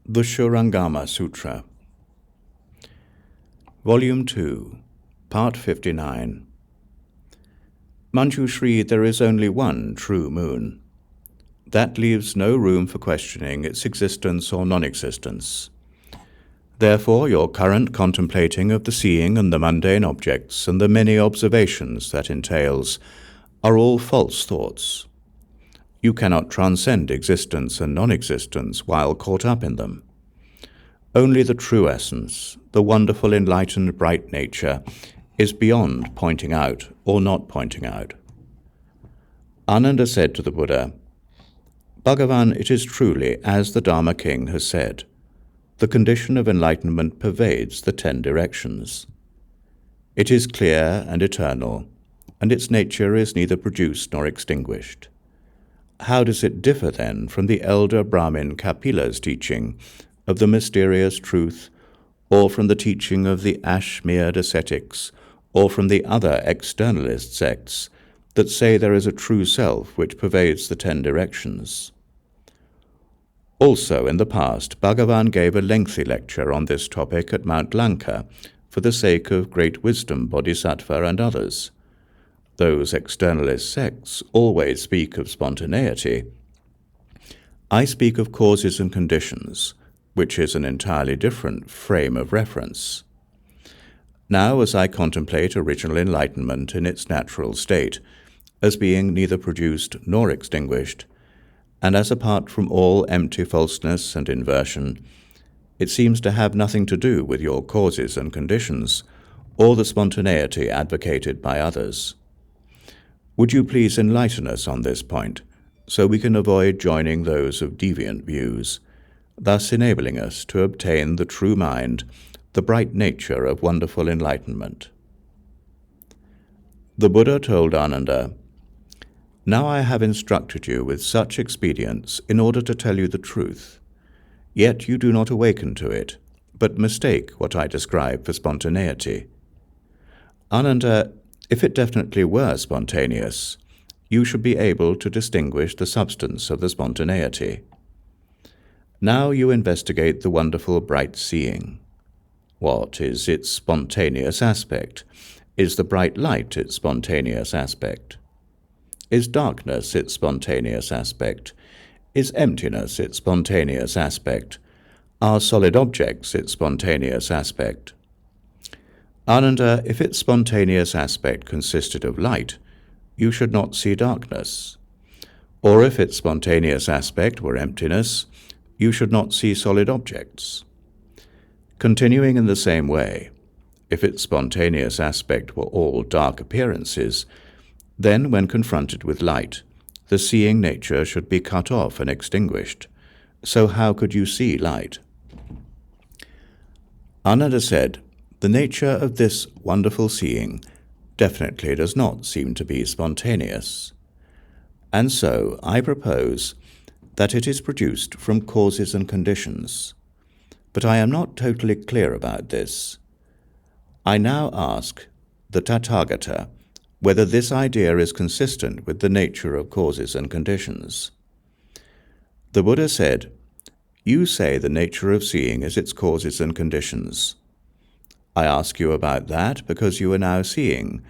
The Śūraṅgama Sutra, Volume 2, Part 59. Manjushri, there is only one true moon. That leaves no room for questioning its existence or non-existence. Therefore, your current contemplating of the seeing and the mundane objects and the many observations that entails are all false thoughts. You cannot transcend existence and non-existence while caught up in them. Only the true essence, the wonderful enlightened bright nature, is beyond pointing out or not pointing out. Ananda said to the Buddha, "Bhagavan, it is truly as the Dharma King has said, the condition of enlightenment pervades the 10 directions. It is clear and eternal, and its nature is neither produced nor extinguished. How does it differ, then, from the elder Brahmin Kapila's teaching of the mysterious truth, or from the teaching of the ash-smeared ascetics, or from the other externalist sects that say there is a true self which pervades the 10 directions? Also, in the past, Bhagavan gave a lengthy lecture on this topic at Mount Lanka for the sake of Great Wisdom Bodhisattva and others. Those externalist sects always speak of spontaneity. I speak of causes and conditions, which is an entirely different frame of reference. Now, as I contemplate original enlightenment in its natural state, as being neither produced nor extinguished, and as apart from all empty falseness and inversion, it seems to have nothing to do with your causes and conditions, or the spontaneity advocated by others. Would you please enlighten us on this point, so we can avoid joining those of deviant views, thus enabling us to obtain the true mind, the bright nature of wonderful enlightenment?" The Buddha told Ananda, "Now I have instructed you with such expedients in order to tell you the truth. Yet you do not awaken to it, but mistake what I describe for spontaneity. Ananda, if it definitely were spontaneous, you should be able to distinguish the substance of the spontaneity. Now you investigate the wonderful bright seeing. What is its spontaneous aspect? Is the bright light its spontaneous aspect? Is darkness its spontaneous aspect? Is emptiness its spontaneous aspect? Are solid objects its spontaneous aspect? Ananda, if its spontaneous aspect consisted of light, you should not see darkness. Or if its spontaneous aspect were emptiness, you should not see solid objects. Continuing in the same way, if its spontaneous aspect were all dark appearances, then when confronted with light, the seeing nature should be cut off and extinguished. So how could you see light?" Ananda said, "The nature of this wonderful seeing definitely does not seem to be spontaneous. And so I propose that it is produced from causes and conditions. But I am not totally clear about this. I now ask the Tathagata whether this idea is consistent with the nature of causes and conditions." The Buddha said, "You say the nature of seeing is its causes and conditions. I ask you about that because you are now seeing.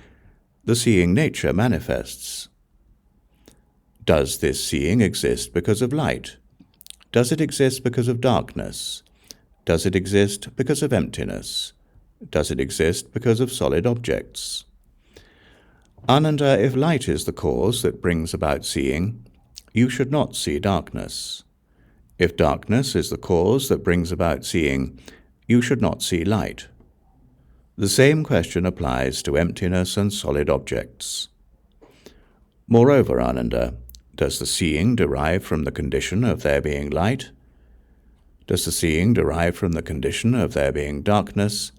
The seeing nature manifests. Does this seeing exist because of light? Does it exist because of darkness? Does it exist because of emptiness? Does it exist because of solid objects?" Ananda, if light is the cause that brings about seeing, you should not see darkness. If darkness is the cause that brings about seeing, you should not see light. The same question applies to emptiness and solid objects. Moreover, Ananda, does the seeing derive from the condition of there being light? Does the seeing derive from the condition of there being darkness?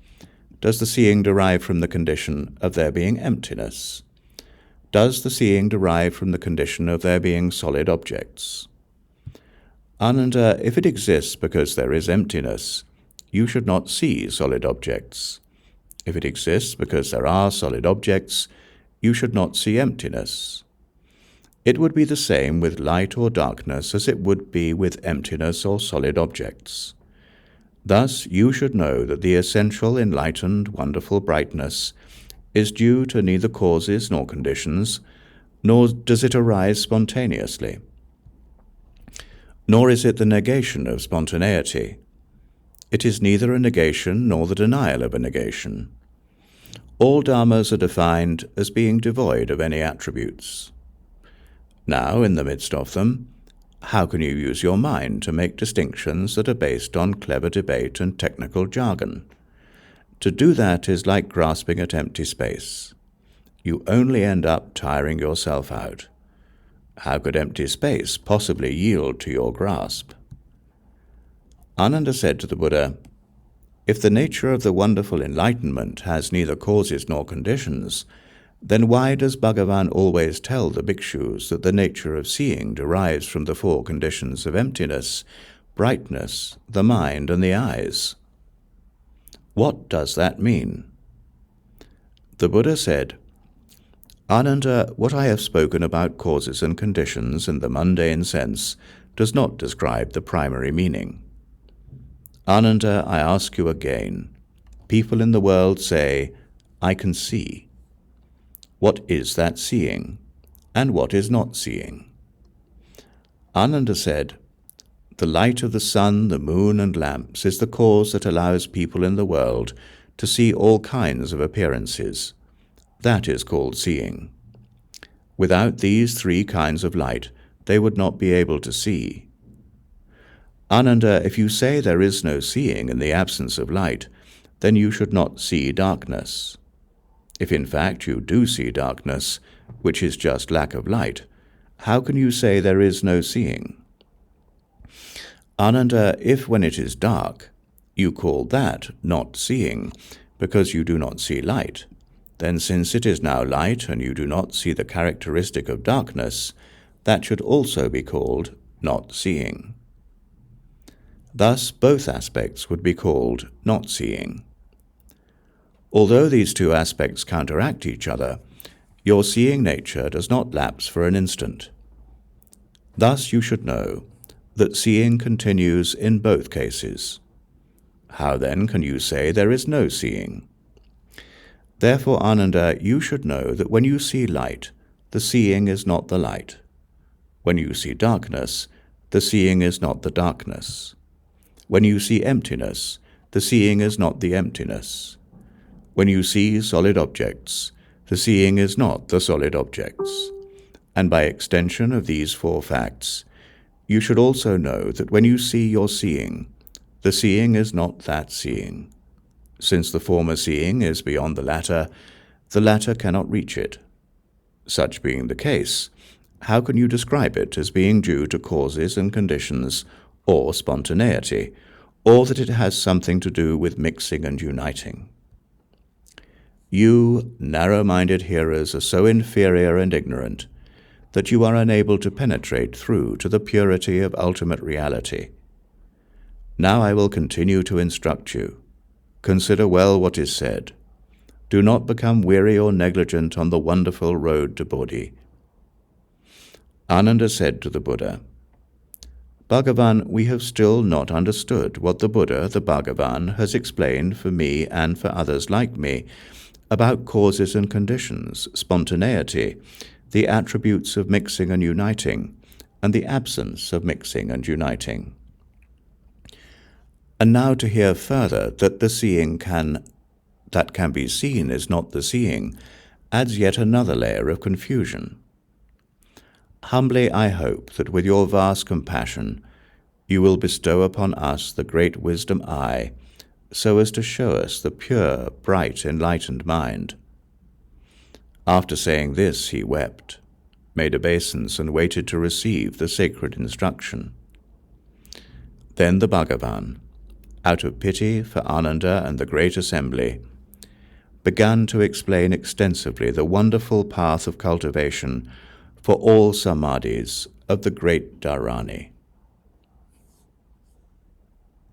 Does the seeing derive from the condition of there being emptiness? Does the seeing derive from the condition of there being solid objects? Ananda, if it exists because there is emptiness, you should not see solid objects. If it exists because there are solid objects, you should not see emptiness. It would be the same with light or darkness as it would be with emptiness or solid objects. Thus you should know that the essential enlightened wonderful brightness is due to neither causes nor conditions, nor does it arise spontaneously. Nor is it the negation of spontaneity. It is neither a negation nor the denial of a negation. All dharmas are defined as being devoid of any attributes. Now, in the midst of them, how can you use your mind to make distinctions that are based on clever debate and technical jargon? To do that is like grasping at empty space. You only end up tiring yourself out. How could empty space possibly yield to your grasp? Ananda said to the Buddha, "If the nature of the wonderful enlightenment has neither causes nor conditions, then why does Bhagavan always tell the bhikshus that the nature of seeing derives from the four conditions of emptiness, brightness, the mind, and the eyes? What does that mean?" The Buddha said, "Ananda, what I have spoken about causes and conditions in the mundane sense does not describe the primary meaning. Ananda, I ask you again, people in the world say, 'I can see.' What is that seeing, and what is not seeing?" Ananda said, "The light of the sun, the moon, and lamps is the cause that allows people in the world to see all kinds of appearances. That is called seeing. Without these three kinds of light, they would not be able to see. Ananda, if you say there is no seeing in the absence of light, then you should not see darkness. If in fact you do see darkness, which is just lack of light, how can you say there is no seeing? Ananda, if when it is dark, you call that not seeing, because you do not see light, then since it is now light and you do not see the characteristic of darkness, that should also be called not seeing. Thus both aspects would be called not seeing. Although these two aspects counteract each other, your seeing nature does not lapse for an instant. Thus you should know that seeing continues in both cases. How then can you say there is no seeing? Therefore, Ananda, you should know that when you see light, the seeing is not the light. When you see darkness, the seeing is not the darkness. When you see emptiness, the seeing is not the emptiness. When you see solid objects, the seeing is not the solid objects. And by extension of these four facts, you should also know that when you see your seeing, the seeing is not that seeing. Since the former seeing is beyond the latter cannot reach it. Such being the case, how can you describe it as being due to causes and conditions, or spontaneity, or that it has something to do with mixing and uniting? You, narrow-minded hearers, are so inferior and ignorant that you are unable to penetrate through to the purity of ultimate reality. Now I will continue to instruct you. Consider well what is said. Do not become weary or negligent on the wonderful road to Bodhi." Ananda said to the Buddha, "Bhagavan, we have still not understood what the Buddha, the Bhagavan, has explained for me and for others like me about causes and conditions, spontaneity, the attributes of mixing and uniting, and the absence of mixing and uniting. And now to hear further that the seeing that can be seen is not the seeing, adds yet another layer of confusion. Humbly I hope that with your vast compassion you will bestow upon us the great wisdom eye, so as to show us the pure, bright, enlightened mind." After saying this, he wept, made obeisance, and waited to receive the sacred instruction. Then the Bhagavan, out of pity for Ananda and the great assembly, began to explain extensively the wonderful path of cultivation for all samadhis of the great Dharani.